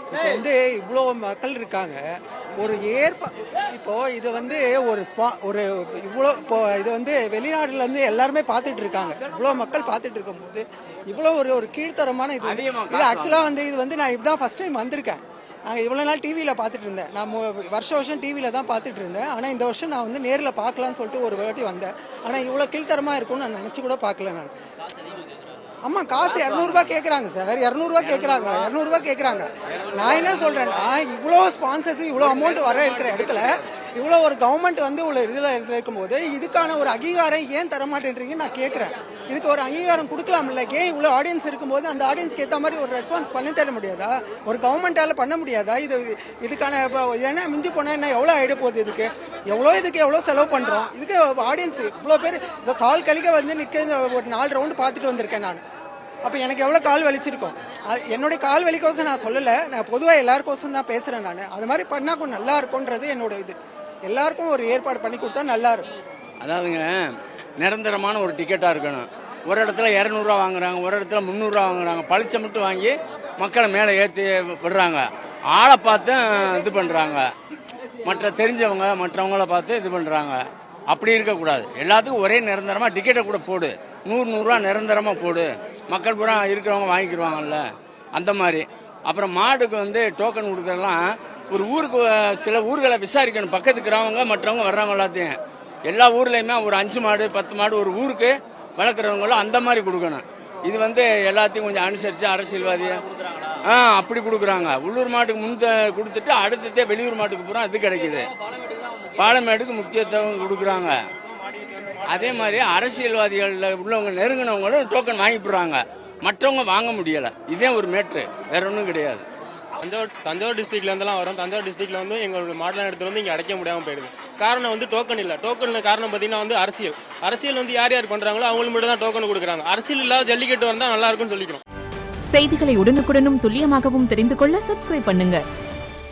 இப்போ வந்து இவ்வளோ மக்கள் இருக்காங்க. ஒரு இப்போ இது வந்து ஒரு இவ்வளோ இப்போ இது வந்து வெளிநாடுலேருந்து எல்லாருமே பார்த்துட்டு இருக்காங்க. இவ்வளோ மக்கள் பார்த்துட்டு இருக்கும்போது இவ்வளோ ஒரு ஒரு கீழ்த்தரமான இது ஆக்சுவலாக வந்து இது வந்து நான் இப்பதான் ஃபர்ஸ்ட் டைம் வந்திருக்கேன். நாங்கள் இவ்வளோ நாள் டிவியில் பார்த்துட்டு இருந்தேன். நான் வருஷம் டிவியில் தான் பார்த்துட்டு இருந்தேன். ஆனால் இந்த வருஷம் நான் வந்து நேரில் பார்க்கலான்னு சொல்லிட்டு ஒரு வாட்டி வந்தேன். ஆனால் இவ்வளோ கீழ்த்தரமாக இருக்கும்னு நான் நினச்சி கூட பார்க்கல நான். ஆமா, காசு 200 கேட்குறாங்க சார். 200 கேட்குறாங்க. நான் என்ன சொல்கிறேன்னா, இவ்வளோ ஸ்பான்சர்ஸ் இவ்வளோ அமௌண்ட் வர இருக்கிற இடத்துல இவ்வளோ ஒரு கவர்மெண்ட் வந்து உள்ள இதில் இருக்கும்போது இதுக்கான ஒரு அங்கீகாரம் ஏன் தர மாட்டேன்றீங்கன்னு நான் கேட்குறேன். இதுக்கு ஒரு அங்கீகாரம் கொடுக்கலாம்ல? ஏன் இவ்வளோ ஆடியன்ஸ் இருக்கும்போது அந்த ஆடியன்ஸ்க்கு ஏற்ற மாதிரி ஒரு ரெஸ்பான்ஸ் பண்ணி தர முடியாதா? ஒரு கவர்மெண்ட்டால் பண்ண முடியாதா? இதுக்கான இப்போ ஏன்னா மிஞ்சி போனால் என்ன எவ்வளோ ஆகிட போகுது? இதுக்கு எவ்வளோ செலவு பண்ணுறோம்? இதுக்கு ஆடியன்ஸ் இவ்வளோ பேர் இந்த கால் கழிக்க வந்து நிற்க ஒரு 4 ரவுண்டு பார்த்துட்டு வந்திருக்கேன் நான். அப்போ எனக்கு எவ்வளோ கால் வலிச்சிருக்கோம். என்னுடைய கால் வலிக்கோசம் நான் சொல்லலை, நான் பொதுவாக எல்லாருக்கோசம் தான் பேசுகிறேன் நான். அது மாதிரி பண்ணால் கொஞ்சம் நல்லா இருக்கும்ன்றது என்னோட இது. எல்லாருக்கும் ஒரு ஏற்பாடு பண்ணி கொடுத்தா நல்லா இருக்கும். அதாவதுங்க, நிரந்தரமான ஒரு டிக்கெட்டாக இருக்கணும். ஒரு இடத்துல 200 வாங்குறாங்க, ஒரு இடத்துல 300 வாங்குறாங்க. பளிச்சை மட்டும் வாங்கி மக்களை மேலே ஏற்றி விடுறாங்க. ஆளை பார்த்து இது பண்ணுறாங்க, மற்ற தெரிஞ்சவங்க மற்றவங்கள பார்த்து இது பண்ணுறாங்க. அப்படி இருக்கக்கூடாது. எல்லாத்துக்கும் ஒரே நிரந்தரமாக டிக்கெட்டை கூட போடு, 100 நிரந்தரமாக போடு. மக்கள் பூரா இருக்கிறவங்க வாங்கிக்கிடுவாங்கல்ல, அந்த மாதிரி. அப்புறம் மாடுக்கு வந்து டோக்கன் கொடுக்குறதெல்லாம் ஒரு ஊருக்கு சில ஊர்களை விசாரிக்கணும். பக்கத்துக்குறவங்க மற்றவங்க வர்றவங்க எல்லாத்தையும் எல்லா ஊர்லேயுமே ஒரு 5 மாடு 10 மாடு ஒரு ஊருக்கு வளர்க்குறவங்களும் அந்த மாதிரி கொடுக்கணும். இது வந்து எல்லாத்தையும் கொஞ்சம் அனுசரித்து அரசியல்வாதியை அப்படி கொடுக்குறாங்க. உள்ளூர் மாட்டுக்கு கொடுத்துட்டு அடுத்ததே வெளியூர் மாட்டுக்கு பூரா இது கிடைக்குது. பாலமேடுக்கு முக்கியத்துவம் கொடுக்குறாங்க. அதே மாதிரி அரசியல்வாதிகளில் உள்ளவங்க நெருங்கினவங்களும் டோக்கன் வாங்கிவிடுறாங்க, மற்றவங்க வாங்க முடியலை. இதே ஒரு மேட்ரு, வேற ஒன்றும் கிடையாது. தஞ்சாவூர் டிஸ்ட்ரிக்ட்லேருந்துலாம் வரும். தஞ்சாவூர் டிஸ்ட்ரிக்ட்ல வந்து எங்களோட மாடலாம் எடுத்து வந்து இங்கே அடைக்க முடியாமல் போயிடுது. காரணம் வந்து டோக்கன் இல்லை. டோக்கன் காரணம் பார்த்தீங்கன்னா வந்து அரசியல் வந்து யார் யார் பண்ணுறாங்களோ அவங்களுக்கு மட்டும் தான் டோக்கன் கொடுக்குறாங்க. அரசியல் இல்லாத ஜல்லிக்கட்டு வந்தால் நல்லா இருக்கும்னு சொல்லிக்கிறோம். செய்திகளை உடனுக்குடனும் துல்லியமாகவும் தெரிந்து கொள்ள சப்ஸ்கிரைப் பண்ணுங்க.